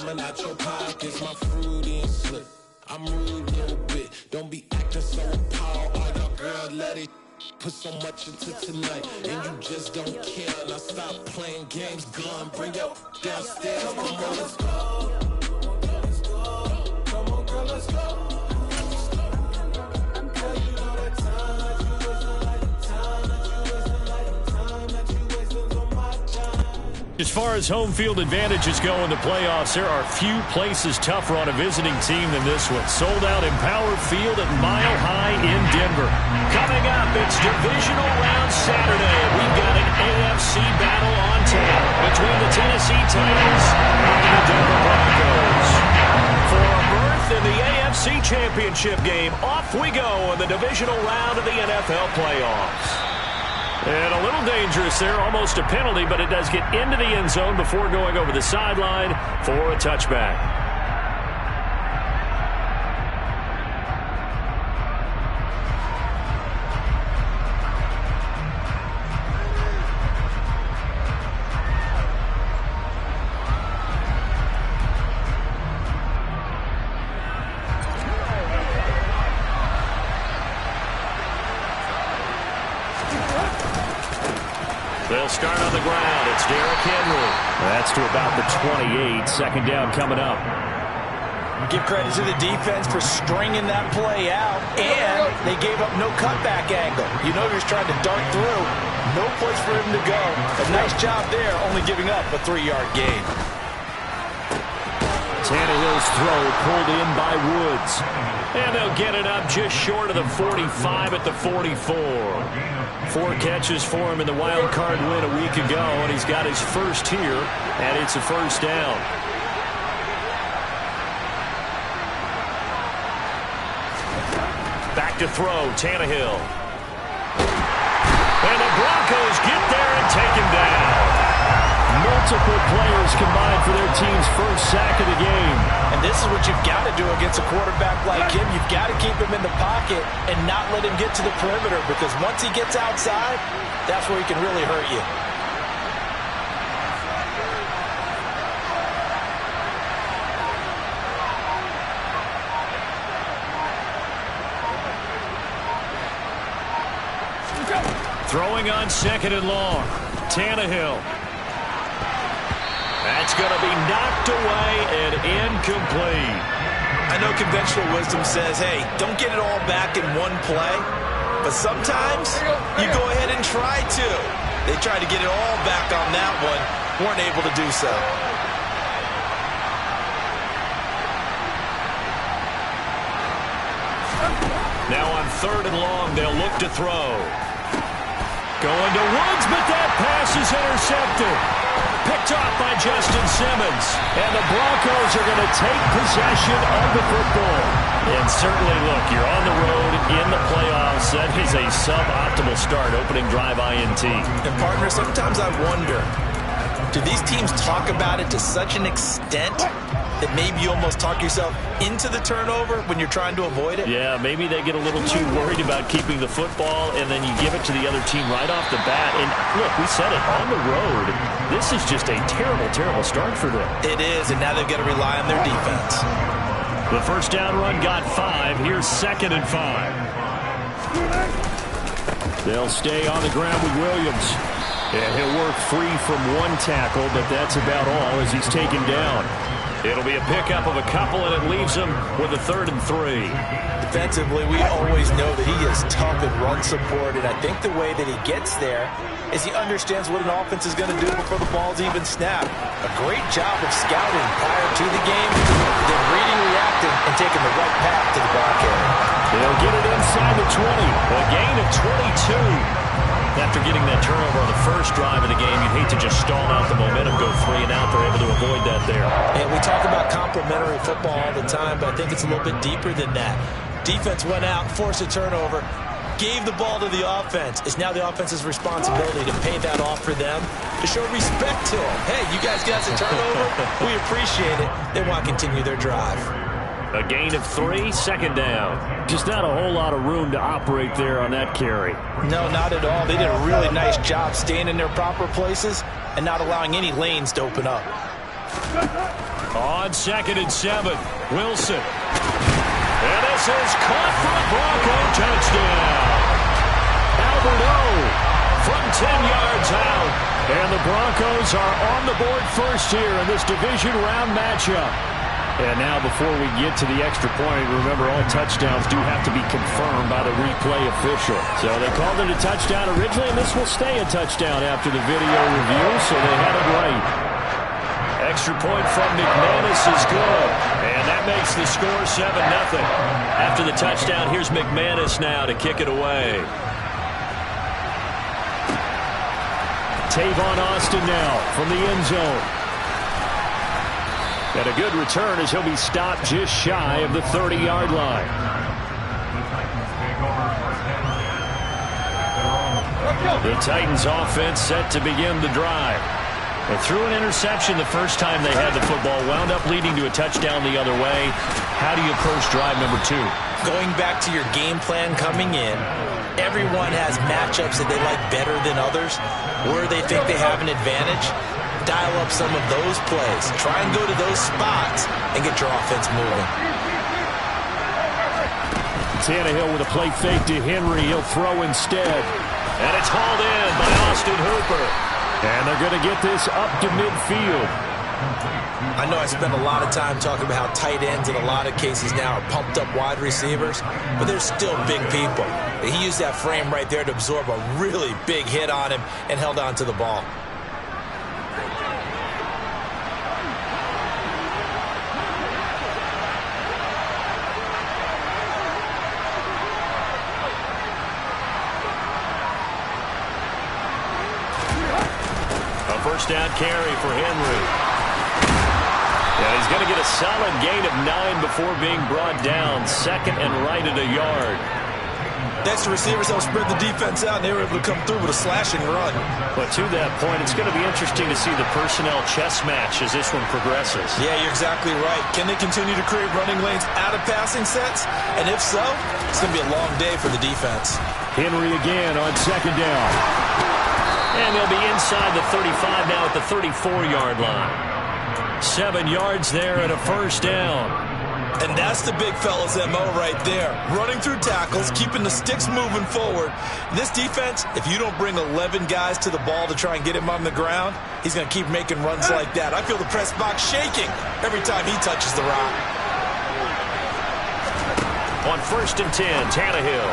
coming out your pockets, my fruity and slip. I'm rude a little bit, don't be acting so appalled. Oh, your girl, let it put so much into tonight, and you just don't care. Now stop playing games, gun, bring your downstairs. Come on, girl, let's go. Come on, girl, let's go. As far as home field advantages go in the playoffs, there are few places tougher on a visiting team than this one. Sold out Empower Field at Mile High in Denver. Coming up, it's divisional round Saturday. We've got an AFC battle on tap between the Tennessee Titans and the Denver Broncos. For a berth in the AFC Championship game, off we go in the divisional round of the NFL playoffs. And a little dangerous there, almost a penalty, but it does get into the end zone before going over the sideline for a touchback. They'll start on the ground. It's Derrick Henry. That's to about the 28. Second down coming up. Give credit to the defense for stringing that play out, and they gave up no cutback angle. You know he was trying to dart through. No place for him to go. A nice job there, only giving up a 3-yard gain. Tannehill's throw pulled in by Woods. And they'll get it up just short of the 45 at the 44. 4 catches for him in the wild card win a week ago, and he's got his first here, and it's a first down. Back to throw, Tannehill. And the Broncos get there and take him down. Multiple players combined for their team's first sack of the game. And this is what you've got to do against a quarterback like him. You've got to keep him in the pocket and not let him get to the perimeter, because once he gets outside, that's where he can really hurt you. Throwing on second and long. Tannehill. That's going to be knocked away and incomplete. I know conventional wisdom says, hey, don't get it all back in one play. But sometimes you go ahead and try to. They tried to get it all back on that one. Weren't able to do so. Now on third and long, they'll look to throw. Going to Woods, but that pass is intercepted. Picked off by Justin Simmons. And the Broncos are going to take possession of the football. And certainly, look, you're on the road in the playoffs. That is a suboptimal start, opening drive INT. And, partner, sometimes I wonder, do these teams talk about it to such an extent that maybe you almost talk yourself into the turnover when you're trying to avoid it? Yeah, maybe they get a little too worried about keeping the football, and then you give it to the other team right off the bat. And look, we said it, on the road, this is just a terrible, terrible start for them. It is, and now they've got to rely on their defense. The first down run got 5. Here's 2nd and 5. They'll stay on the ground with Williams. And he'll work free from one tackle, but that's about all as he's taken down. It'll be a pickup of a couple, and it leaves him with a 3rd and 3. Defensively, we always know that he is tough in run support, and I think the way that he gets there is he understands what an offense is going to do before the ball's even snapped. A great job of scouting prior to the game, then reading, reacting, and taking the right path to the ball carrier. They'll get it inside the 20. A gain of 22. After getting that turnover on the first drive of the game, you'd hate to just stall out the momentum, go 3 and out. They're able to avoid that there. And we talk about complementary football all the time, but I think it's a little bit deeper than that. Defense went out, forced a turnover, gave the ball to the offense. It's now the offense's responsibility to pay that off for them, to show respect to them. Hey, you guys got the turnover. We appreciate it. They want to continue their drive. A gain of 3, 2nd down. Just not a whole lot of room to operate there on that carry. No, not at all. They did a really nice job staying in their proper places and not allowing any lanes to open up. On 2nd and 7, Wilson. And this is caught for a Bronco touchdown. Albert O from 10 yards out. And the Broncos are on the board first here in this division round matchup. And now before we get to the extra point, remember all touchdowns do have to be confirmed by the replay official. So they called it a touchdown originally, and this will stay a touchdown after the video review, so they had it right. Extra point from McManus is good, and that makes the score 7-0. After the touchdown, here's McManus now to kick it away. Tavon Austin now from the end zone. And a good return as he'll be stopped just shy of the 30-yard line. The Titans offense set to begin the drive. And threw an interception the first time they had the football, wound up leading to a touchdown the other way. How do you approach drive number 2? Going back to your game plan coming in, everyone has matchups that they like better than others, where they think they have an advantage. Dial up some of those plays. Try and go to those spots and get your offense moving. Tannehill with a play fake to Henry. He'll throw instead. And it's hauled in by Austin Hooper. And they're going to get this up to midfield. I know I spend a lot of time talking about how tight ends in a lot of cases now are pumped up wide receivers, but they're still big people. He used that frame right there to absorb a really big hit on him and held on to the ball. First down carry for Henry. And he's going to get a solid gain of 9 before being brought down. 2nd and right at a yard. That's the receivers that will spread the defense out, and they were able to come through with a slashing run. But to that point, it's going to be interesting to see the personnel chess match as this one progresses. Yeah, you're exactly right. Can they continue to create running lanes out of passing sets? And if so, it's going to be a long day for the defense. Henry again on 2nd down. And they'll be inside the 35 now at the 34-yard line. 7 yards there and a first down. And that's the big fella's MO right there. Running through tackles, keeping the sticks moving forward. This defense, if you don't bring 11 guys to the ball to try and get him on the ground, he's going to keep making runs like that. I feel the press box shaking every time he touches the rock. On 1st and 10, Tannehill.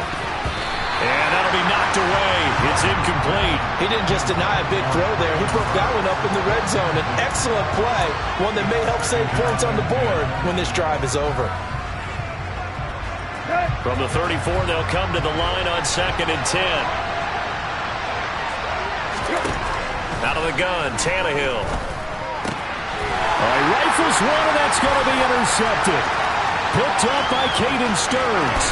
And that'll be knocked away. It's incomplete. He didn't just deny a big throw there. He broke that one up in the red zone. An excellent play, one that may help save points on the board when this drive is over. From the 34, they'll come to the line on 2nd and 10. Out of the gun, Tannehill. He rifles one, and that's going to be intercepted. Picked up by Caden Stearns.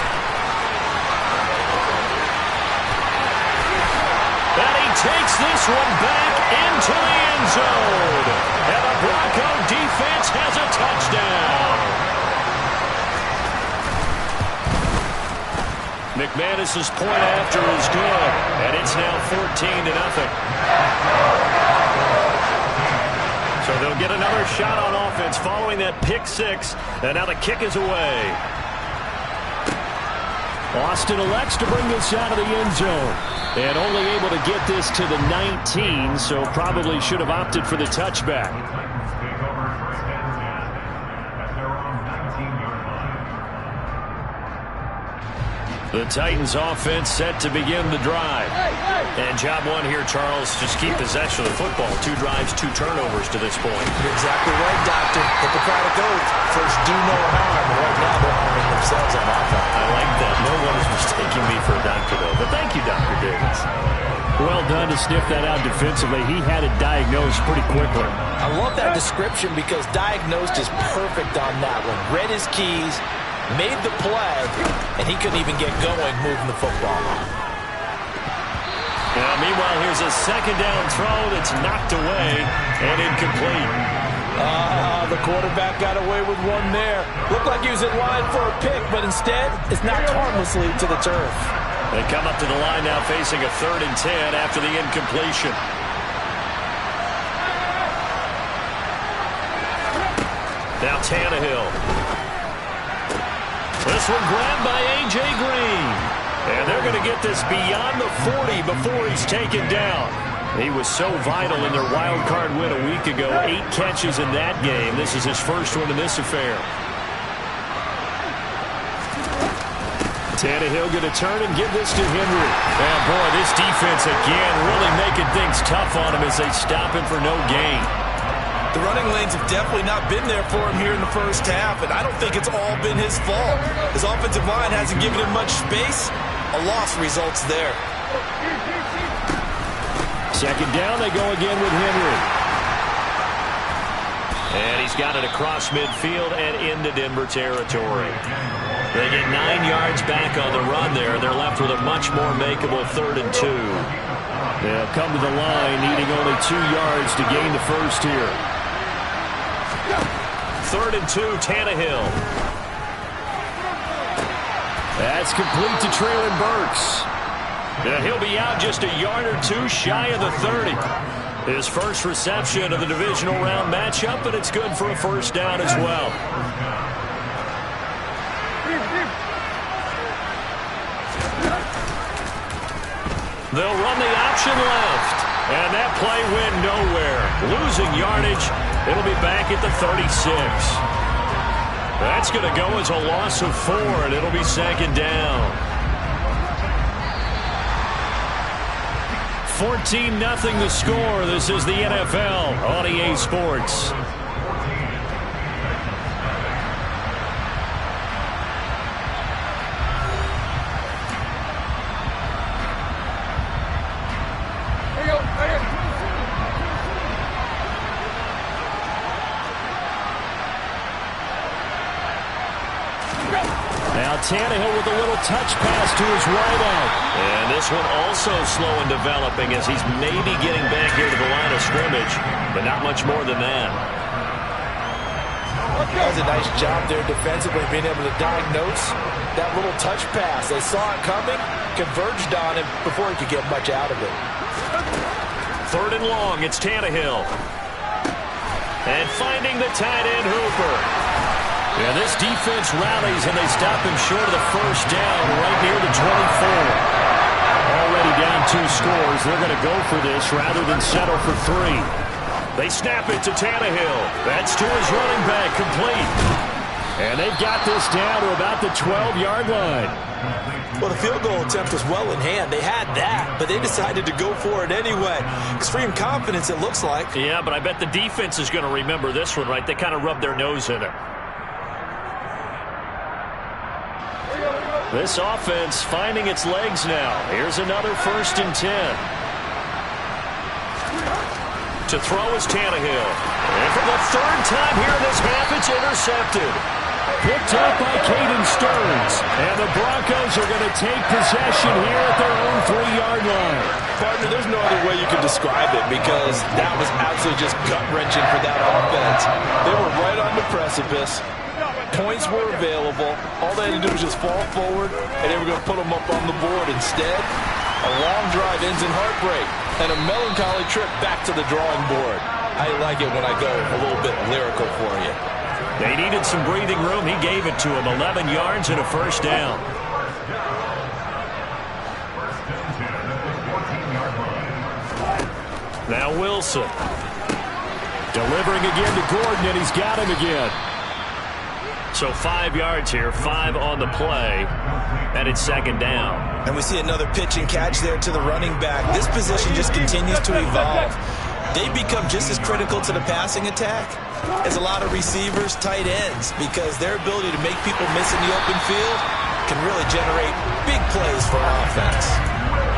And he takes this one back into the end zone. And the Bronco defense has a touchdown. McManus's point after is good. And it's now 14-0. So they'll get another shot on offense following that pick 6. And now the kick is away. Austin elects to bring this out of the end zone. And only able to get this to the 19, so probably should have opted for the touchback. The Titans offense set to begin the drive. And job one here, Charles, just keep possession of the football. 2 drives, 2 turnovers to this point. You're exactly right, Doctor. Hippocratic oath. First, do no harm. Right now, they're harming themselves on offense. I like that. No one is mistaking me for a doctor, though. But thank you, Dr. Davis. Well done to sniff that out defensively. He had it diagnosed pretty quickly. I love that description because diagnosed is perfect on that one. Read his keys, made the play, and he couldn't even get going moving the football. Now, meanwhile, here's a 2nd down throw that's knocked away and incomplete. The quarterback got away with one there. Looked like he was in line for a pick, but instead, it's knocked harmlessly to the turf. They come up to the line now facing a 3rd and 10 after the incompletion. Now Tannehill. This one grabbed by A.J. Green. And they're going to get this beyond the 40 before he's taken down. He was so vital in their wild card win a week ago. 8 catches in that game. This is his first one in this affair. Tannehill going to turn and give this to Henry. And boy, this defense again really making things tough on him as they stop him for no gain. The running lanes have definitely not been there for him here in the first half, and I don't think it's all been his fault. His offensive line hasn't given him much space. A loss results there. Second down, they go again with Henry. And he's got it across midfield and into Denver territory. They get 9 yards back on the run there. They're left with a much more makeable 3rd and 2. They'll come to the line, needing only 2 yards to gain the first here. 3rd and 2, Tannehill. That's complete to Traylon Burks. And he'll be out just a yard or 2 shy of the 30. His first reception of the divisional round matchup, and it's good for a first down as well. They'll run the option left. And that play went nowhere. Losing yardage. It'll be back at the 36. That's going to go as a loss of 4, and it'll be second down. 14-0 the score. This is the NFL on EA Sports. Tannehill with a little touch pass to his wideout. And this one also slow in developing as he's maybe getting back here to the line of scrimmage, but not much more than that. That was a nice job there defensively, being able to diagnose that little touch pass. They saw it coming, converged on him before he could get much out of it. 3rd and long, it's Tannehill. And finding the tight end Hooper. Yeah, this defense rallies, and they stop him short of the first down right near the 24. Already down 2 scores. They're going to go for this rather than settle for 3. They snap it to Tannehill. That's to his running back, complete. And they've got this down to about the 12-yard line. Well, the field goal attempt was well in hand. They had that, but they decided to go for it anyway. Extreme confidence, it looks like. Yeah, but I bet the defense is going to remember this one, right? They kind of rubbed their nose in it. This offense finding its legs now. Here's another 1st and 10. To throw is Tannehill. And for the 3rd time here in this half, it's intercepted. Picked up by Caden Stearns. And the Broncos are going to take possession here at their own 3-yard line. Partner, there's no other way you could describe it because that was absolutely just gut-wrenching for that offense. They were right on the precipice. Points were available. All they had to do was just fall forward, and they were going to put them up on the board. Instead, a long drive ends in heartbreak and a melancholy trip back to the drawing board. I like it when I go a little bit lyrical for you. They needed some breathing room. He gave it to them. 11 yards and a first down. Now Wilson. Delivering again to Gordon, and he's got him again. So 5 yards here, 5 on the play, and it's second down. And we see another pitch and catch there to the running back. This position just continues to evolve. They become just as critical to the passing attack as a lot of receivers, tight ends, because their ability to make people miss in the open field can really generate big plays for offense.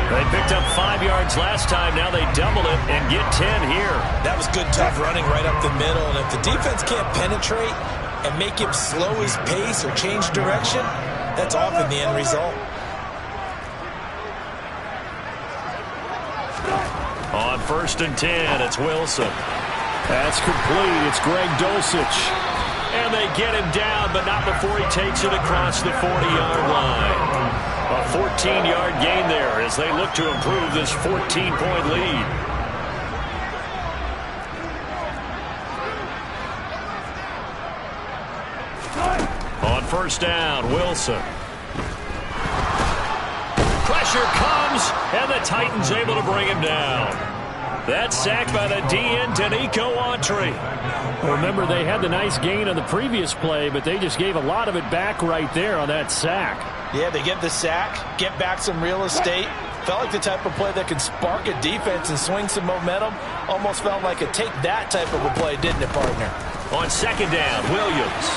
They picked up 5 yards last time. Now they double it and get 10 here. That was good, tough running right up the middle. And if the defense can't penetrate and make him slow his pace or change direction, that's often the end result. On 1st and 10, it's Wilson. That's complete. It's Greg Dulcich. And they get him down, but not before he takes it across the 40-yard line. A 14-yard gain there as they look to improve this 14-point lead. first down. Wilson. Pressure comes, and the Titans able to bring him down. That sack by the DN, Danico Autry. Remember, they had the nice gain on the previous play, but they just gave a lot of it back right there on that sack. Yeah, they get the sack, get back some real estate. Felt like the type of play that can spark a defense and swing some momentum. Almost felt like a take that type of a play, didn't it, partner? On second down, Williams.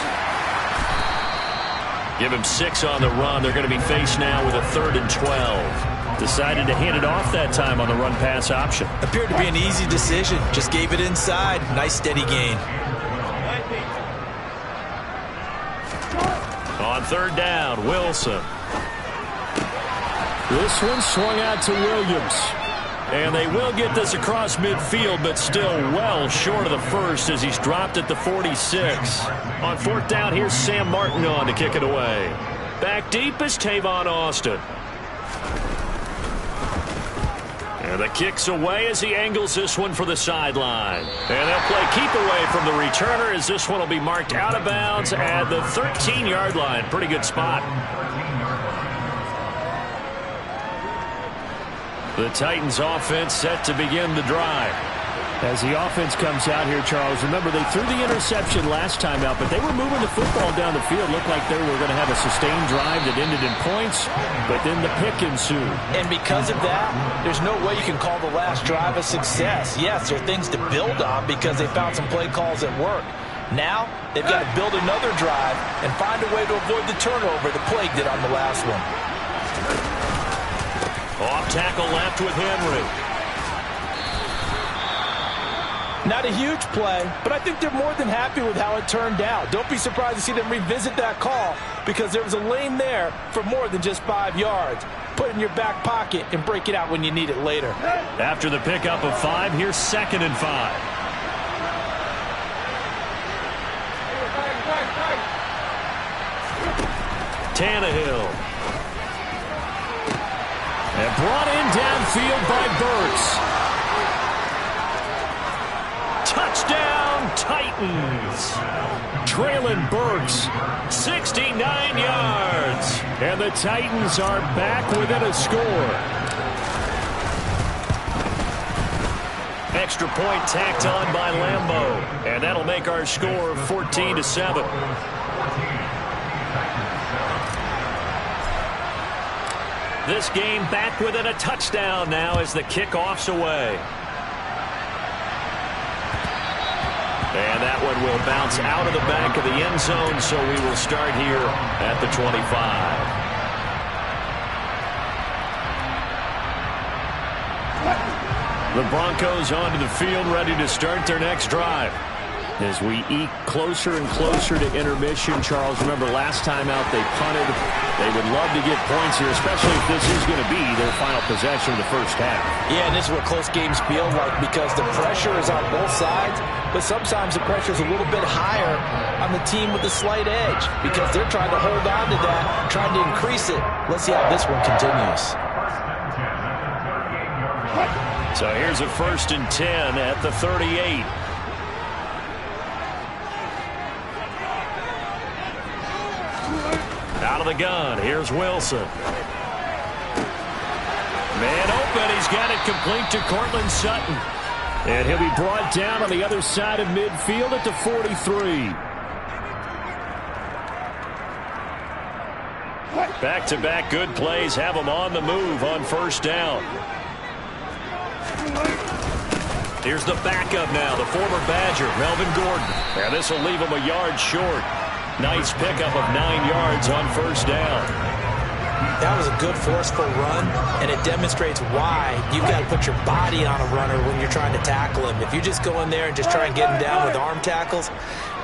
Give him 6 on the run. They're going to be faced now with a 3rd and 12. Decided to hand it off that time on the run-pass option. Appeared to be an easy decision. Just gave it inside. Nice steady gain. On 3rd down, Wilson. This one swung out to Williams. And they will get this across midfield, but still well short of the first as he's dropped at the 46. On 4th down, here's Sam Martin on to kick it away. Back deep is Tavon Austin. And the kick's away as he angles this one for the sideline. And they'll play keep away from the returner as this one will be marked out of bounds at the 13-yard line. Pretty good spot. The Titans offense set to begin the drive. As the offense comes out here, Charles, remember they threw the interception last time out, but they were moving the football down the field. Looked like they were going to have a sustained drive that ended in points, but then the pick ensued. And because of that, there's no way you can call the last drive a success. Yes, there are things to build on because they found some play calls at work. Now, they've got to build another drive and find a way to avoid the turnover that plagued it on the last one. Off tackle left with Henry. Not a huge play, but I think they're more than happy with how it turned out. Don't be surprised to see them revisit that call because there was a lane there for more than just 5 yards. Put it in your back pocket and break it out when you need it later. After the pickup of 5, here's 2nd and 5. Tannehill. And brought in downfield by Burks. Touchdown, Titans. Traylon Burks, 69 yards. And the Titans are back within a score. Extra point tacked on by Lambeau. And that'll make our score 14-7. This game back within a touchdown now as the kickoff's away. And that one will bounce out of the back of the end zone, so we will start here at the 25. The Broncos onto the field, ready to start their next drive. As we eke closer and closer to intermission, Charles, remember last time out they punted. They would love to get points here, especially if this is going to be their final possession of the first half. Yeah, and this is what close games feel like because the pressure is on both sides, but sometimes the pressure is a little bit higher on the team with the slight edge because they're trying to hold on to that, trying to increase it. Let's see how this one continues. So here's a 1st and 10 at the 38. Out of the gun, here's Wilson. Man open, he's got it complete to Cortland Sutton. And he'll be brought down on the other side of midfield at the 43. Back-to-back good plays have him on the move on 1st down. Here's the backup now, the former Badger, Melvin Gordon. And this will leave him a yard short. Nice pickup of 9 yards on 1st down. That was a good forceful run, and it demonstrates why you've got to put your body on a runner when you're trying to tackle him. If you just go in there and just try and get him down with arm tackles,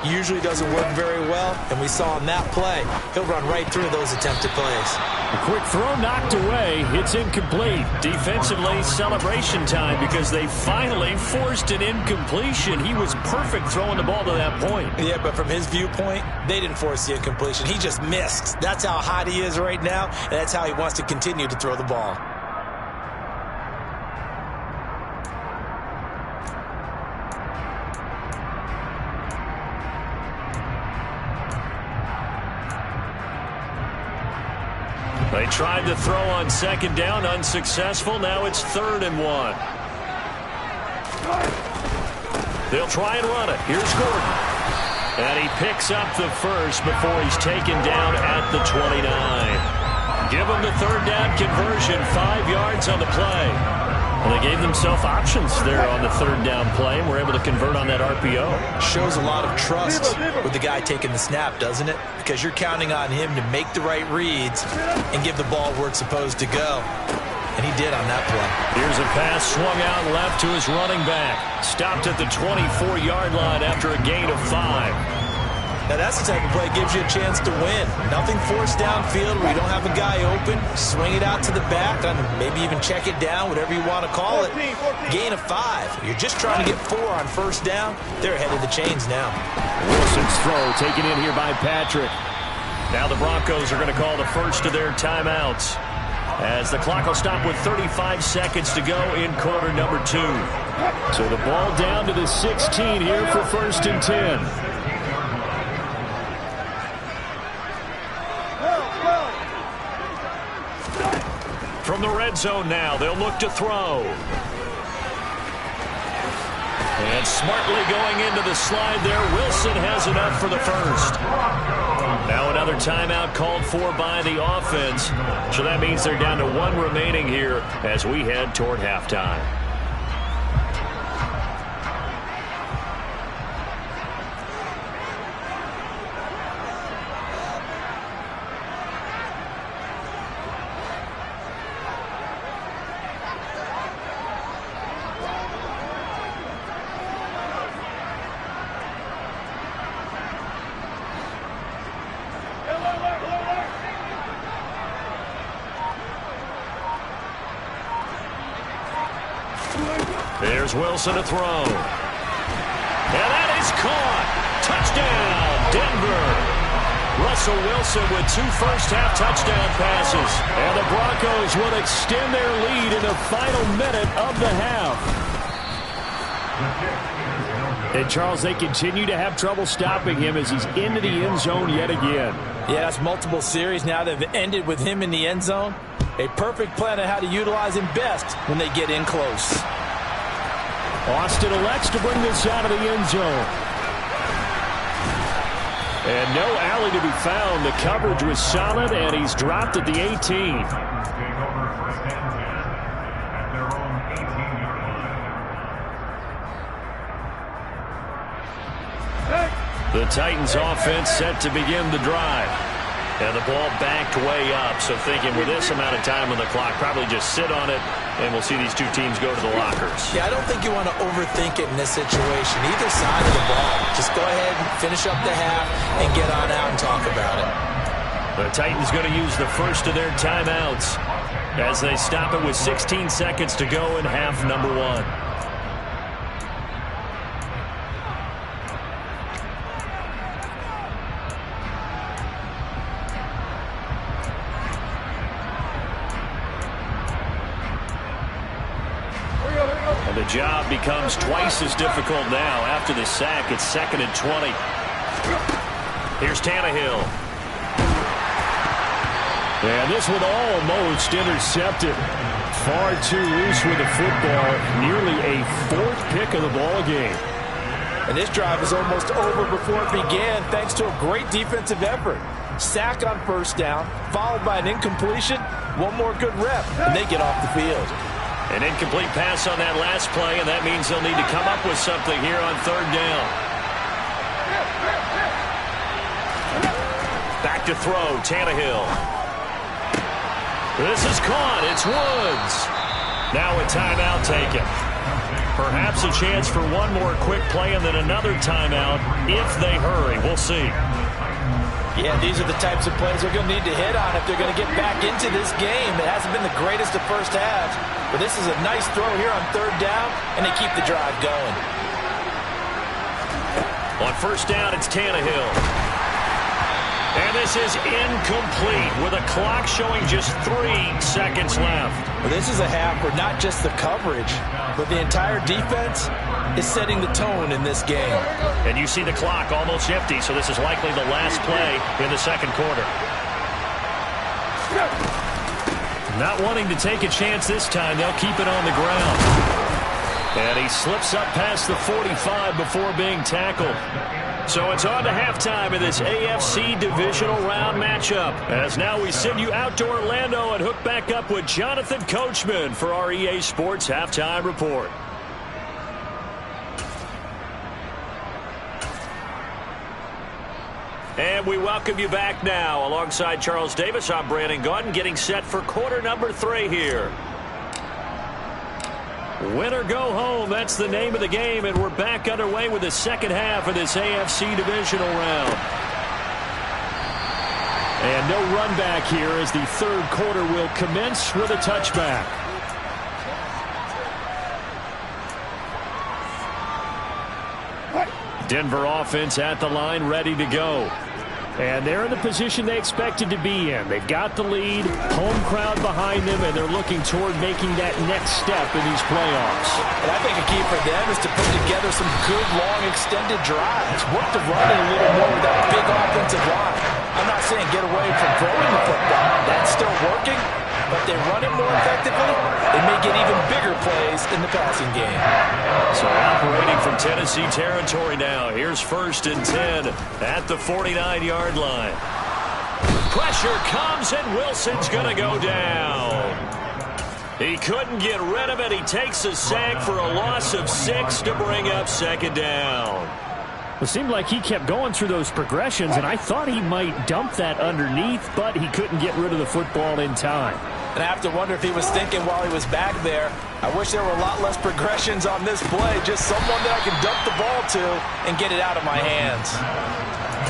usually doesn't work very well, and we saw in that play, he'll run right through those attempted plays. A quick throw knocked away. It's incomplete. Defensively, celebration time because they finally forced an incompletion. He was perfect throwing the ball to that point. Yeah, but from his viewpoint, they didn't force the incompletion. He just missed. That's how hot he is right now, and that's how he wants to continue to throw the ball. They tried to throw on second down, unsuccessful. Now it's 3rd and 1. They'll try and run it. Here's Gordon. And he picks up the first before he's taken down at the 29. Give him the 3rd down conversion, 5 yards on the play. Well, they gave themselves options there on the 3rd down play and were able to convert on that RPO. Shows a lot of trust with the guy taking the snap, doesn't it? Because you're counting on him to make the right reads and give the ball where it's supposed to go. And he did on that play. Here's a pass swung out left to his running back. Stopped at the 24-yard line after a gain of 5. Now that's the type of play that gives you a chance to win. Nothing forced downfield where you don't have a guy open. Swing it out to the back, and maybe even check it down, whatever you want to call it. Gain of 5. You're just trying to get 4 on 1st down. They're ahead of the chains now. Wilson's throw taken in here by Patrick. Now the Broncos are going to call the first of their timeouts, as the clock will stop with 35 seconds to go in quarter number 2. So the ball down to the 16 here for 1st and 10. From the red zone now, they'll look to throw. And smartly going into the slide there, Wilson has enough for the first. Now another timeout called for by the offense. So that means they're down to 1 remaining here as we head toward halftime. There's Wilson to throw. And that is caught. Touchdown, Denver. Russell Wilson with 2 first-half touchdown passes. And the Broncos will extend their lead in the final minute of the half. And, Charles, they continue to have trouble stopping him as he's into the end zone yet again. Yeah, that's multiple series now that have ended with him in the end zone. A perfect plan on how to utilize him best when they get in close. Austin elects to bring this out of the end zone. And no alley to be found. The coverage was solid, and he's dropped at the 18. The Titans offense set to begin the drive. And the ball backed way up. So thinking with this amount of time on the clock, probably just sit on it, and we'll see these two teams go to the lockers. Yeah, I don't think you want to overthink it in this situation. Either side of the ball. Just go ahead and finish up the half and get on out and talk about it. The Titans going to use the first of their timeouts as they stop it with 16 seconds to go in half number 1. The job becomes twice as difficult now after the sack. It's 2nd and 20. Here's Tannehill. And this one almost intercepted. Far too loose with the football. Nearly a 4th pick of the ball game. And this drive is almost over before it began thanks to a great defensive effort. Sack on 1st down, followed by an incompletion. One more good rep, and they get off the field. An incomplete pass on that last play, and that means they'll need to come up with something here on 3rd down. Back to throw, Tannehill. This is caught. It's Woods. Now a timeout taken. Perhaps a chance for one more quick play and then another timeout if they hurry. We'll see. Yeah, these are the types of plays they're going to need to hit on if they're going to get back into this game. It hasn't been the greatest of first halves, but this is a nice throw here on 3rd down, and they keep the drive going. On 1st down, it's Tannehill. And this is incomplete with a clock showing just 3 seconds left. Well, this is a half where not just the coverage, but the entire defense is setting the tone in this game. And you see the clock almost empty, so this is likely the last play in the 2nd quarter. Not wanting to take a chance this time, they'll keep it on the ground. And he slips up past the 45 before being tackled. So it's on to halftime in this AFC divisional round matchup. As now we send you out to Orlando and hook back up with Jonathan Coachman for our EA Sports Halftime Report. And we welcome you back now. Alongside Charles Davis, I'm Brandon Gaudin, getting set for quarter number 3 here. Win or go home, that's the name of the game, and we're back underway with the second half of this AFC divisional round. And no run back here as the third quarter will commence with a touchback. Denver offense at the line, ready to go. And they're in the position they expected to be in. They've got the lead, home crowd behind them, and they're looking toward making that next step in these playoffs. And I think a key for them is to put together some good, long, extended drives. Work the running a little more with that big offensive line. I'm not saying get away from throwing the football. That's still working, but they run it more effectively. They may get even bigger plays in the passing game. So operating from Tennessee territory now. Here's 1st and 10 at the 49-yard line. Pressure comes, and Wilson's going to go down. He couldn't get rid of it. He takes a sack for a loss of 6 to bring up 2nd down. It seemed like he kept going through those progressions, and I thought he might dump that underneath, but he couldn't get rid of the football in time. And I have to wonder if he was thinking while he was back there, I wish there were a lot less progressions on this play, just someone that I can dump the ball to and get it out of my hands.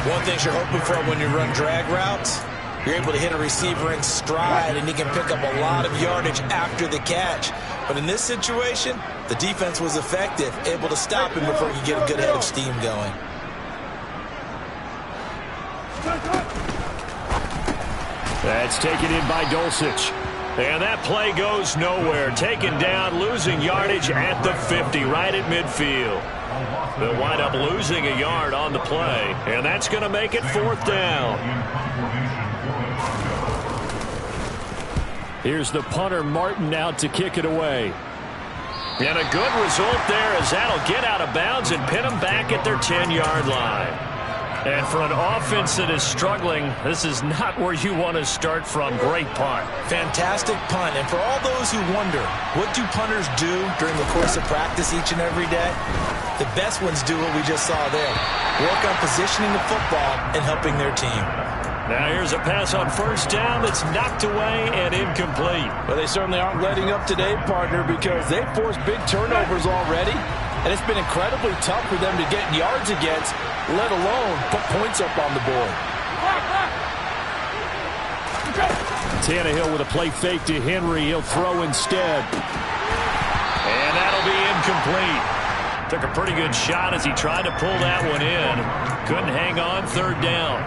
One thing you're hoping for when you run drag routes, you're able to hit a receiver in stride, and he can pick up a lot of yardage after the catch. But in this situation, the defense was effective, able to stop him before he could get a good head of steam going. That's taken in by Dulcich. And that play goes nowhere. Taken down, losing yardage at the 50, right at midfield. They'll wind up losing a yard on the play, and that's going to make it 4th down. Here's the punter, Martin, out to kick it away. And a good result there as that'll get out of bounds and pin them back at their 10-yard line. And for an offense that is struggling, this is not where you want to start from. Great punt. Fantastic punt. And for all those who wonder, what do punters do during the course of practice each and every day? The best ones do what we just saw there. Work on positioning the football and helping their team. Now here's a pass on 1st down that's knocked away and incomplete. But they certainly aren't letting up today, partner, because they've forced big turnovers already. And it's been incredibly tough for them to get yards against, let alone put points up on the board. Tannehill with a play fake to Henry. He'll throw instead. And that'll be incomplete. Took a pretty good shot as he tried to pull that one in. Couldn't hang on, 3rd down.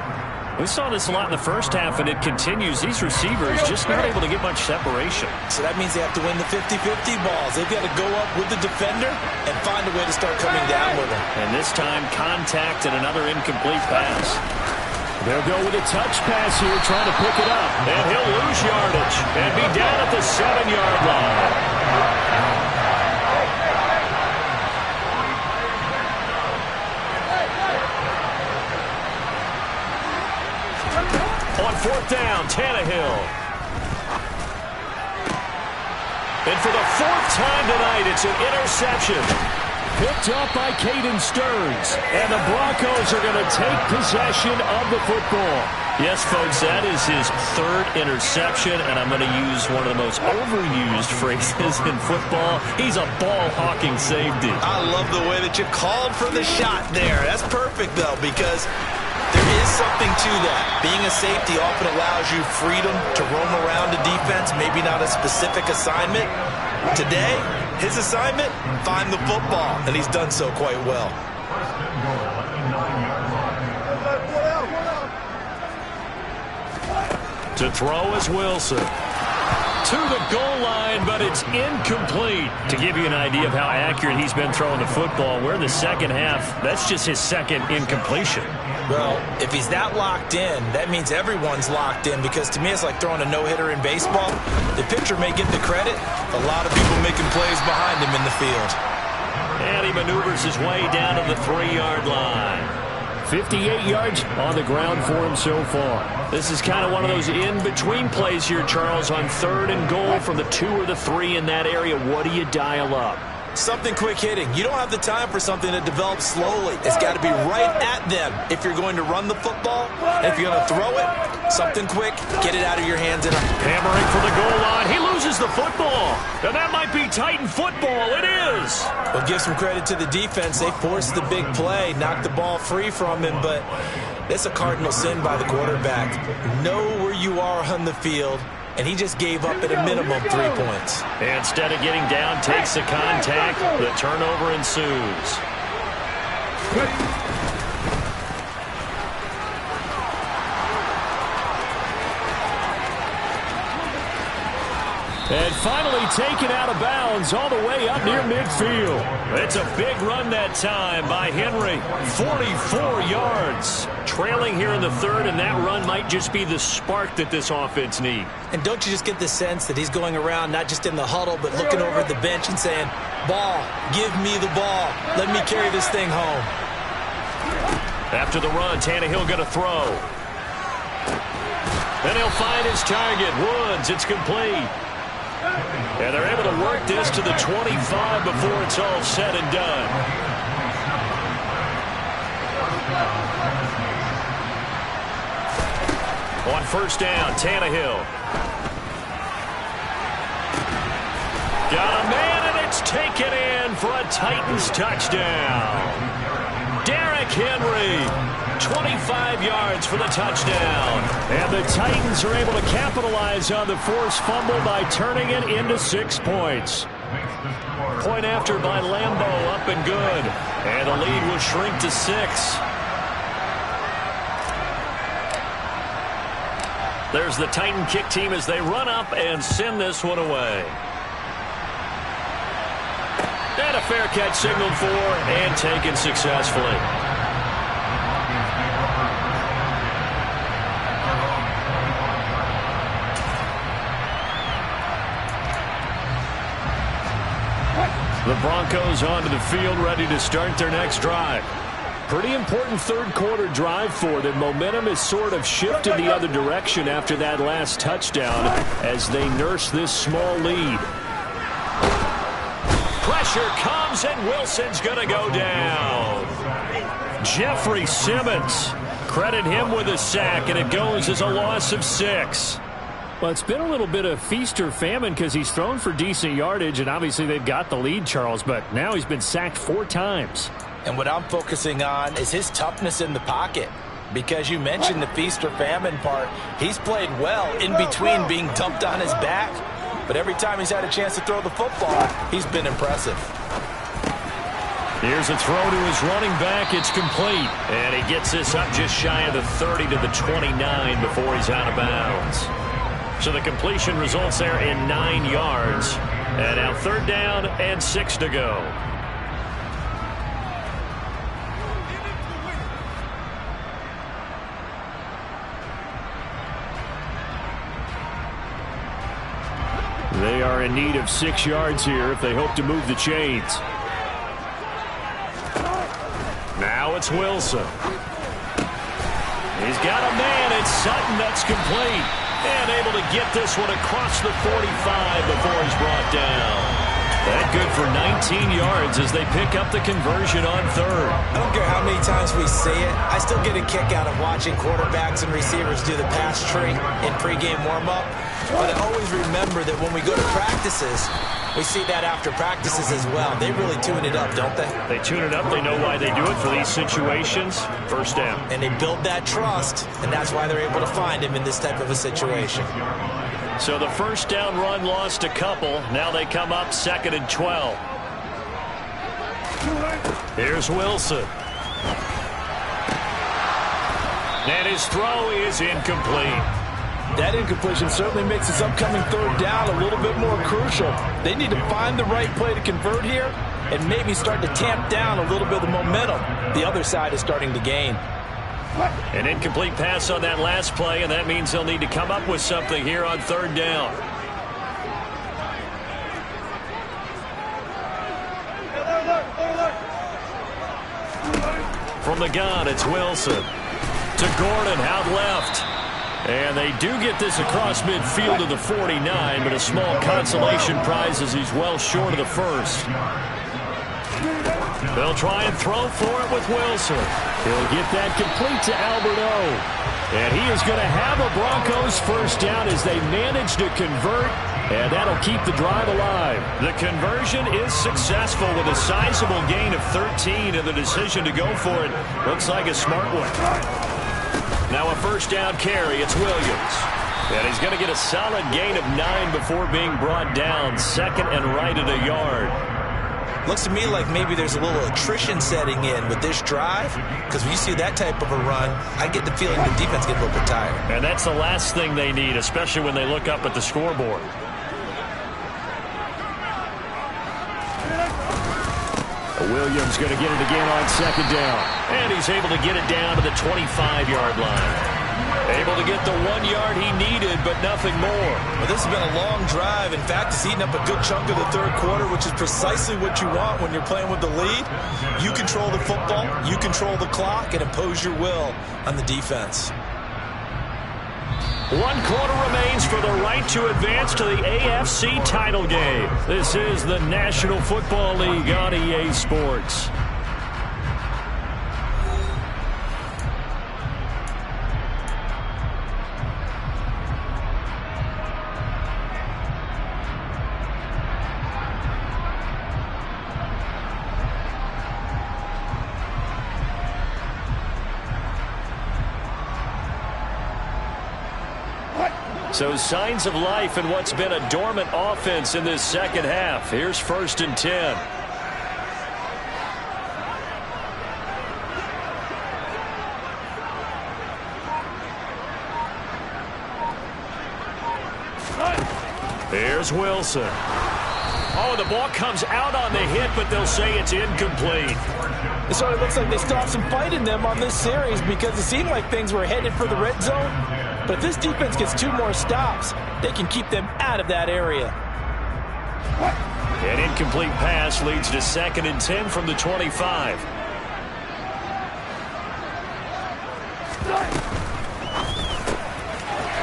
We saw this a lot in the first half, and it continues. These receivers just not able to get much separation. So that means they have to win the 50-50 balls. They've got to go up with the defender and find a way to start coming down with him. And this time, contact and another incomplete pass. They'll go with a touch pass here, trying to pick it up. And he'll lose yardage and be down at the 7-yard line. On 4th down, Tannehill. And for the 4th time tonight, it's an interception. Picked up by Caden Stearns. And the Broncos are going to take possession of the football. Yes, folks, that is his 3rd interception, and I'm going to use one of the most overused phrases in football. He's a ball-hawking safety. I love the way that you called for the shot there. That's perfect, though, because there is something to that. Being a safety often allows you freedom to roam around a defense, maybe not a specific assignment. Today, his assignment, find the football, and he's done so quite well. To throw is Wilson. To to the goal line, but it's incomplete. To give you an idea of how accurate he's been throwing the football, we're in the second half. That's just his second incompletion. Well, if he's that locked in, that means everyone's locked in, because to me it's like throwing a no-hitter in baseball. The pitcher may get the credit, a lot of people making plays behind him in the field. And he maneuvers his way down to the 3-yard line. 58 yards on the ground for him so far. This is kind of one of those in-between plays here, Charles, on 3rd and goal from the 2 or the 3 in that area. What do you dial up? Something quick hitting. You don't have the time for something that develops slowly. It's got to be right at them if you're going to run the football. And if you're going to throw it, something quick, get it out of your hands. Hammering for the goal line. He loses the football. And that might be Titan football. It is. Well, give some credit to the defense. They forced the big play, knocked the ball free from him, but that's a cardinal sin by the quarterback. Know where you are on the field. And he just gave up at a minimum 3 points. Instead of getting down, takes the contact. The turnover ensues. And finally taken out of bounds all the way up near midfield. It's a big run that time by Henry. 44 yards. Trailing here in the 3rd, and that run might just be the spark that this offense needs. And don't you just get the sense that he's going around not just in the huddle, but looking over at the bench and saying, ball, give me the ball. Let me carry this thing home. After the run, Tannehill going to throw. Then he'll find his target. Woods, it's complete. And they're able to work this to the 25 before it's all said and done. On 1st down, Tannehill. Got a man, and it's taken in for a Titans touchdown. Derrick Henry. 25 yards for the touchdown. And the Titans are able to capitalize on the forced fumble by turning it into 6 points. Point after by Lambeau, up and good. And the lead will shrink to 6. There's the Titan kick team as they run up and send this one away. And a fair catch signaled for and taken successfully. The Broncos onto the field, ready to start their next drive. Pretty important 3rd quarter drive for them. Momentum has sort of shifted the other direction after that last touchdown as they nurse this small lead. Pressure comes, and Wilson's going to go down. Jeffrey Simmons, credit him with a sack, and it goes as a loss of 6. Well, it's been a little bit of feast or famine because he's thrown for decent yardage, and obviously they've got the lead, Charles, but now he's been sacked 4 times. And what I'm focusing on is his toughness in the pocket, because you mentioned the feast or famine part. He's played well in between being dumped on his back, but every time he's had a chance to throw the football, he's been impressive. Here's a throw to his running back. It's complete. And he gets this up just shy of the 30 to the 29 before he's out of bounds. So the completion results there in 9 yards. And now 3rd down and 6 to go. They are in need of 6 yards here if they hope to move the chains. Now it's Wilson. He's got a man. It's Sutton. That's complete. And able to get this one across the 45 before he's brought down. That good for 19 yards as they pick up the conversion on 3rd. I don't care how many times we see it. I still get a kick out of watching quarterbacks and receivers do the pass tree in pregame warm-up. But I always remember that when we go to practices, we see that after practices as well. They really tune it up, don't they? They tune it up. They know why they do it for these situations. 1st down. And they build that trust, and that's why they're able to find him in this type of a situation. So the 1st down run lost a couple. Now they come up 2nd and 12. Here's Wilson. And his throw is incomplete. That incompletion certainly makes this upcoming third down a little bit more crucial. They need to find the right play to convert here and maybe start to tamp down a little bit of the momentum the other side is starting to gain. An incomplete pass on that last play, and that means they'll need to come up with something here on third down. From the gun, it's Wilson. To Gordon, out left. And they do get this across midfield to the 49, but a small consolation prize as he's well short of the first. They'll try and throw for it with Wilson. He'll get that complete to Alberto. And he is going to have a Broncos first down as they manage to convert, and that'll keep the drive alive. The conversion is successful with a sizable gain of 13, and the decision to go for it looks like a smart one. Now a first down carry, it's Williams. And he's going to get a solid gain of 9 before being brought down. Second and right at a yard. Looks to me like maybe there's a little attrition setting in with this drive, because when you see that type of a run, I get the feeling the defense gets a little bit tired. And that's the last thing they need, especially when they look up at the scoreboard. Williams going to get it again on second down. And he's able to get it down to the 25-yard line. Able to get the 1 yard he needed, but nothing more. Well, this has been a long drive. In fact, it's eaten up a good chunk of the third quarter, which is precisely what you want when you're playing with the lead. You control the football, you control the clock, and impose your will on the defense. 1 quarter remains for the right to advance to the AFC title game. This is the National Football League on EA Sports. So signs of life in what's been a dormant offense in this second half. Here's 1st and 10. Here's Wilson. Oh, the ball comes out on the hit, but they'll say it's incomplete. It sort of looks like they still have some fight in them on this series, because it seemed like things were headed for the red zone. But if this defense gets 2 more stops, they can keep them out of that area. An incomplete pass leads to 2nd and 10 from the 25.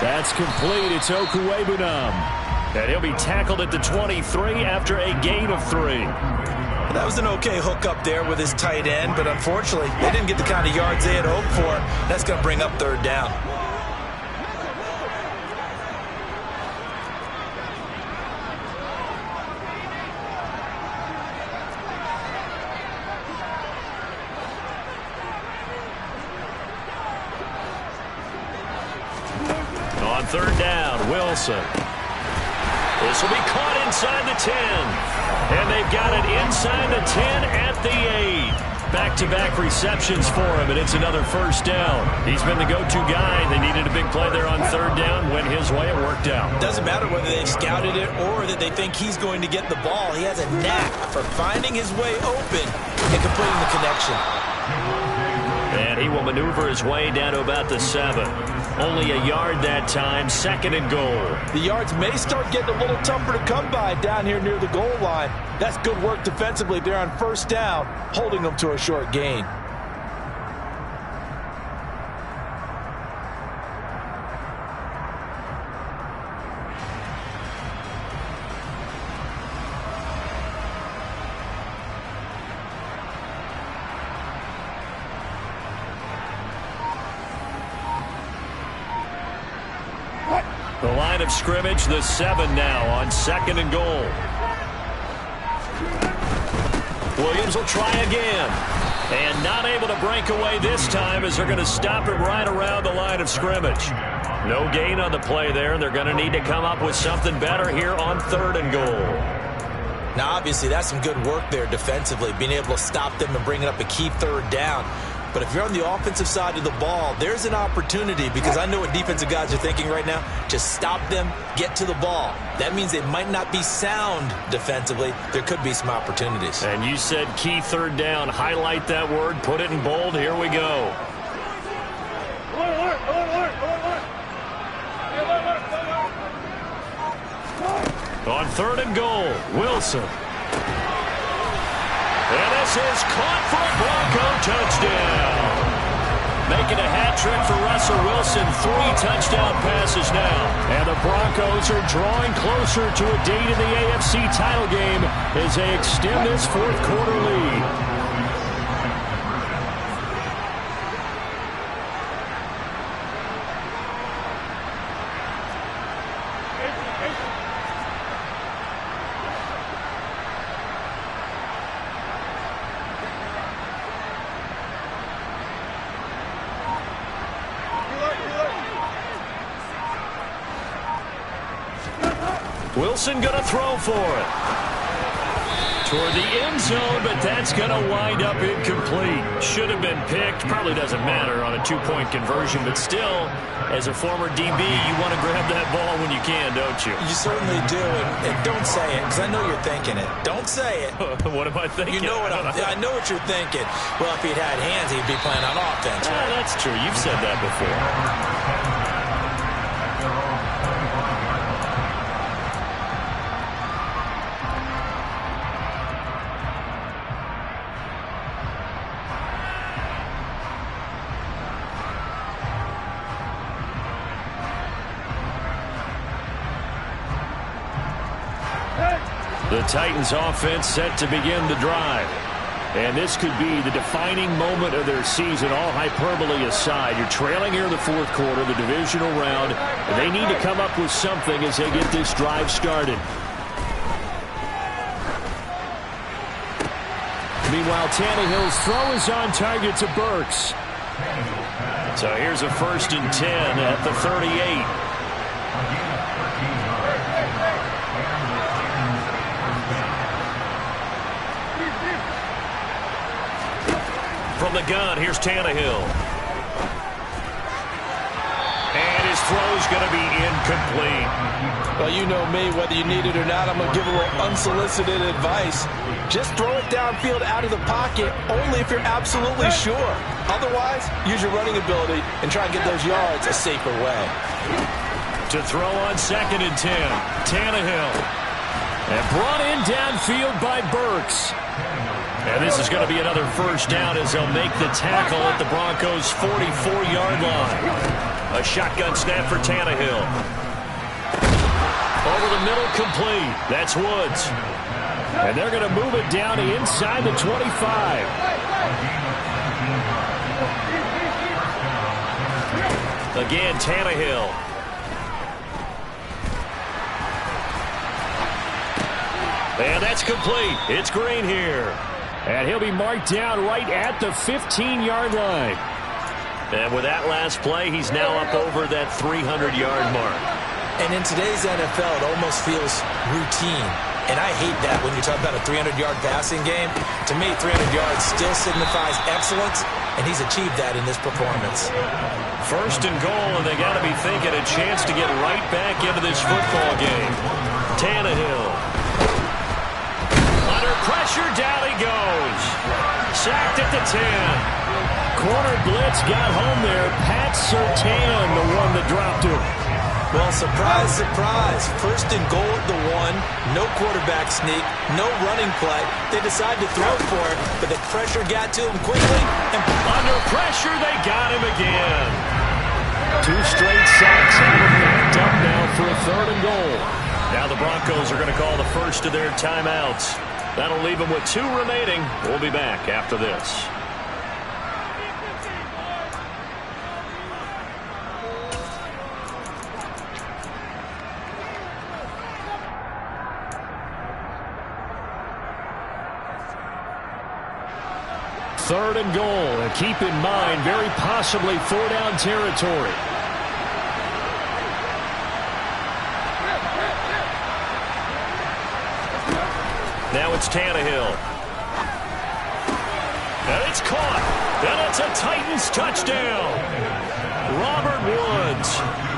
That's complete. It's Okuwebunam. And he'll be tackled at the 23 after a gain of 3. That was an okay hook up there with his tight end, but unfortunately, they didn't get the kind of yards they had hoped for. That's going to bring up 3rd down. On 3rd down, Wilson. This will be caught inside the 10. And they've got it inside the 10 at the 8. Back-to-back receptions for him, and it's another first down. He's been the go-to guy. They needed a big play there on 3rd down. Went his way. It worked out. Doesn't matter whether they've scouted it or that they think he's going to get the ball. He has a knack for finding his way open and completing the connection. And he will maneuver his way down to about the 7. Only a yard that time, 2nd and goal. The yards may start getting a little tougher to come by down here near the goal line. That's good work defensively there on 1st down, holding them to a short gain. The line of scrimmage, the 7 now on 2nd and goal. Williams will try again. And not able to break away this time as they're going to stop him right around the line of scrimmage. No gain on the play there. They're going to need to come up with something better here on 3rd and goal. Now, obviously, that's some good work there defensively, being able to stop them and bring it up a key 3rd down. But if you're on the offensive side of the ball, there's an opportunity, because I know what defensive guys are thinking right now. Just stop them, get to the ball. That means they might not be sound defensively. There could be some opportunities. And you said key third down. Highlight that word, put it in bold. Here we go. On 3rd and goal, Wilson. And this is caught for a Bronco touchdown. Making a hat trick for Russell Wilson. 3 touchdown passes now. And the Broncos are drawing closer to a date in the AFC title game as they extend this 4th quarter lead. Wilson going to throw for it. Toward the end zone, but that's going to wind up incomplete. Should have been picked. Probably doesn't matter on a 2-point conversion, but still, as a former DB, you want to grab that ball when you can, don't you? You certainly do, and don't say it, because I know you're thinking it. Don't say it. What am I thinking? You know what I know what you're thinking. Well, if he'd had hands, he'd be playing on offense. Right? That's true. You've said that before. The Titans offense set to begin the drive. And this could be the defining moment of their season, all hyperbole aside. You're trailing here in the 4th quarter, the divisional round. And they need to come up with something as they get this drive started. Meanwhile, Tannehill's throw is on target to Burks. So here's a 1st and 10 at the 38. From the gun, here's Tannehill. And his throw's going to be incomplete. Well, you know me, whether you need it or not, I'm going to give a little unsolicited advice. Just throw it downfield out of the pocket, only if you're absolutely sure. Otherwise, use your running ability and try and get those yards a safer way. To throw on 2nd and 10, Tannehill. And brought in downfield by Burks. And this is going to be another 1st down as they'll make the tackle at the Broncos' 44-yard line. A shotgun snap for Tannehill. Over the middle, complete. That's Woods. And they're going to move it down inside the 25. Again, Tannehill. And that's complete. It's Green here. And he'll be marked down right at the 15-yard line. And with that last play, he's now up over that 300-yard mark. And in today's NFL, it almost feels routine. And I hate that when you talk about a 300-yard passing game. To me, 300 yards still signifies excellence, and he's achieved that in this performance. 1st and goal, and they got to be thinking a chance to get right back into this football game. Tannehill. Under pressure, down he goes. Sacked at the 10. Corner blitz got home there. Pat Surtain, the one that dropped him. Well, surprise, surprise. 1st and goal at the 1. No quarterback sneak. No running play. They decide to throw for it, but the pressure got to him quickly. And under pressure, they got him again. 2 straight sacks and him backed up now for a 3rd and goal. Now the Broncos are going to call the first of their timeouts. That'll leave them with 2 remaining. We'll be back after this. Third and goal, and keep in mind, very possibly 4-down territory. Now it's Tannehill. And it's caught. And it's a Titans touchdown. Robert Woods,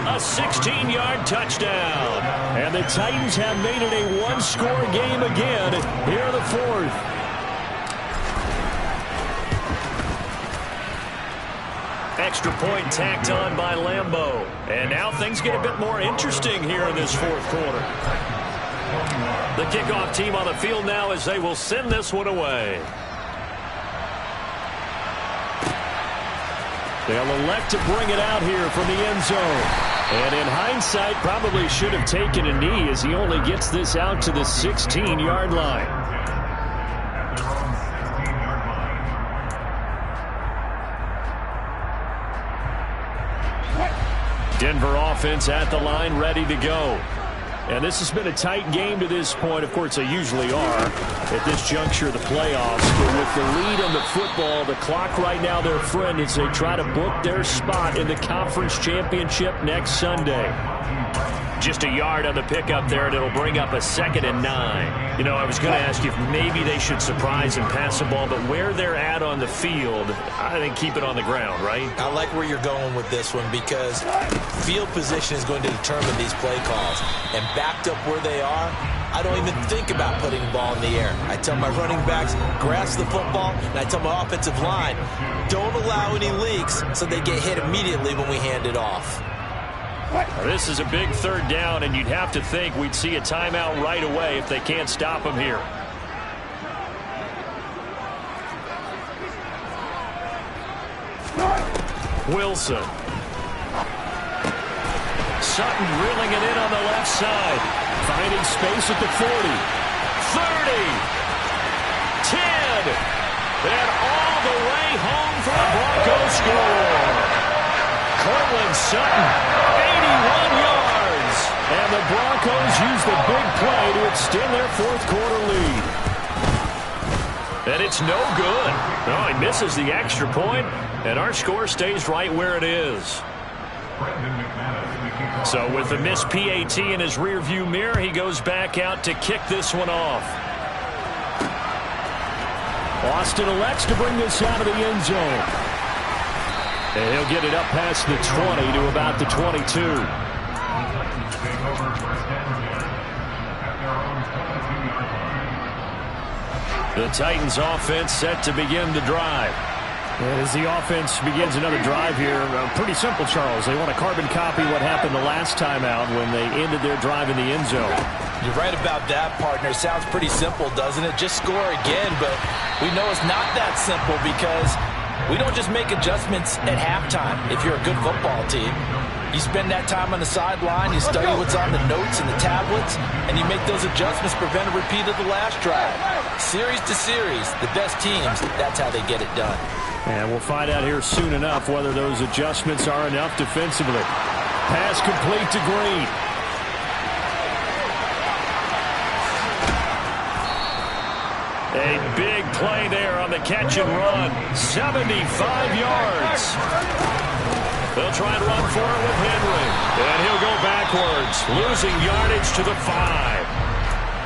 a 16-yard touchdown. And the Titans have made it a one-score game again here in the fourth. Extra point tacked on by Lambeau. And now things get a bit more interesting here in this fourth quarter. The kickoff team on the field now as they will send this one away. They'll elect to bring it out here from the end zone. And in hindsight, probably should have taken a knee as he only gets this out to the 16-yard line. Denver offense at the line, ready to go. And this has been a tight game to this point. Of course, they usually are at this juncture of the playoffs. But with the lead on the football, the clock right now their friend as they try to book their spot in the conference championship next Sunday. Just a yard on the pickup there, and it'll bring up a 2nd and 9. You know, I was going to ask you if maybe they should surprise and pass the ball, but where they're at on the field, I think keep it on the ground, right? I like where you're going with this one because field position is going to determine these play calls. And backed up where they are, I don't even think about putting the ball in the air. I tell my running backs, grasp the football, and I tell my offensive line, don't allow any leaks so they get hit immediately when we hand it off. This is a big 3rd down, and you'd have to think we'd see a timeout right away if they can't stop him here. Wilson. Sutton reeling it in on the left side. Finding space at the 40. 30. 10. And all the way home for the Broncos score. Cortland Sutton. 81 yards. And the Broncos use the big play to extend their fourth quarter lead. And it's no good. Oh, he misses the extra point, and our score stays right where it is. So with the missed PAT in his rearview mirror, he goes back out to kick this one off. Austin elects to bring this out of the end zone. And he'll get it up past the 20 to about the 22. The Titans offense set to begin the drive. And as the offense begins another drive here, pretty simple, Charles. They want to carbon copy what happened the last time out when they ended their drive in the end zone. You're right about that, partner. Sounds pretty simple, doesn't it? Just score again, but we know it's not that simple because we don't just make adjustments at halftime if you're a good football team. You spend that time on the sideline, you study what's on the notes and the tablets, and you make those adjustments, prevent a repeat of the last drive. Series to series, the best teams, that's how they get it done. And we'll find out here soon enough whether those adjustments are enough defensively. Pass complete to Green. A big play there on the catch and run. 75 yards. They'll try and run for it with Henry. And he'll go backwards, losing yardage to the 5.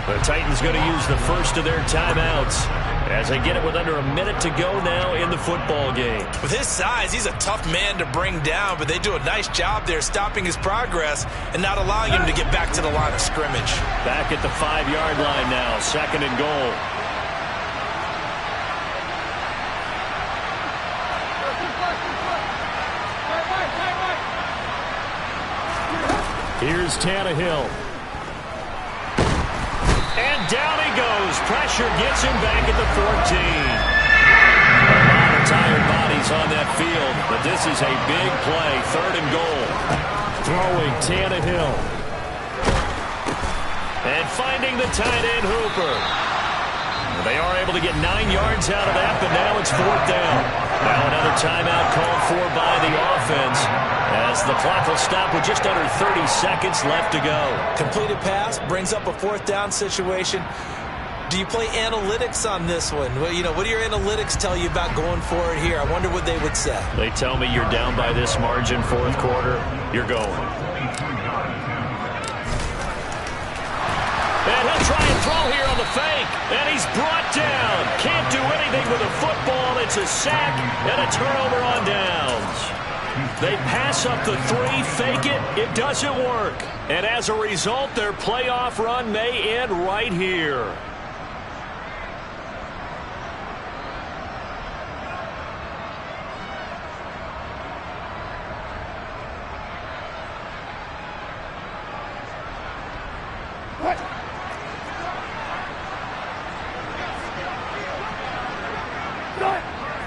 The Titans going to use the first of their timeouts as they get it with under a minute to go now in the football game. With his size, he's a tough man to bring down, but they do a nice job there stopping his progress and not allowing him to get back to the line of scrimmage. Back at the 5-yard line now, 2nd and goal. Here's Tannehill. And down he goes. Pressure gets him back at the 14. A lot of tired bodies on that field, but this is a big play. 3rd and goal. Throwing Tannehill. And finding the tight end Hooper. They are able to get 9 yards out of that, but now it's 4th down. Now another timeout called for by the offense as the clock will stop with just under 30 seconds left to go. Completed pass brings up a 4th down situation. Do you play analytics on this one? Well, you know, what do your analytics tell you about going for it here? I wonder what they would say. They tell me you're down by this margin, 4th quarter, you're going. And he'll try and throw here on the fake. And he's brought down. Can't do anything with a football, and It's a sack and a turnover on downs. They pass up the 3, fake it. It doesn't work. And as a result, their playoff run may end right here.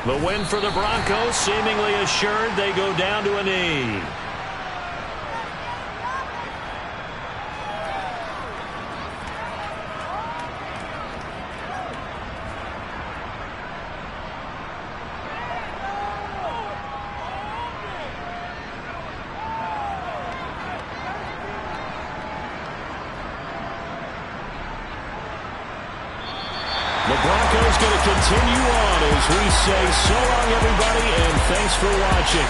The win for the Broncos, seemingly assured. They go down to a knee. The Broncos going to continue on as we say so long, everybody, and thanks for watching.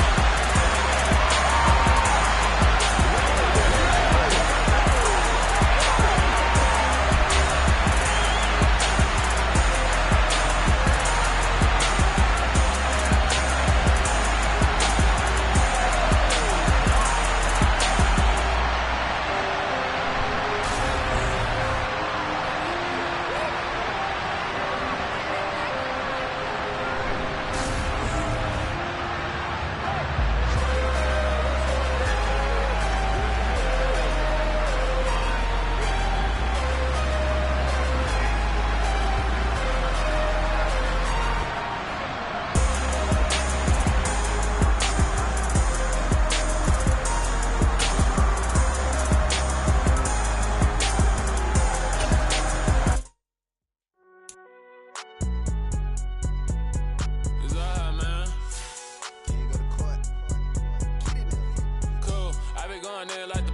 Like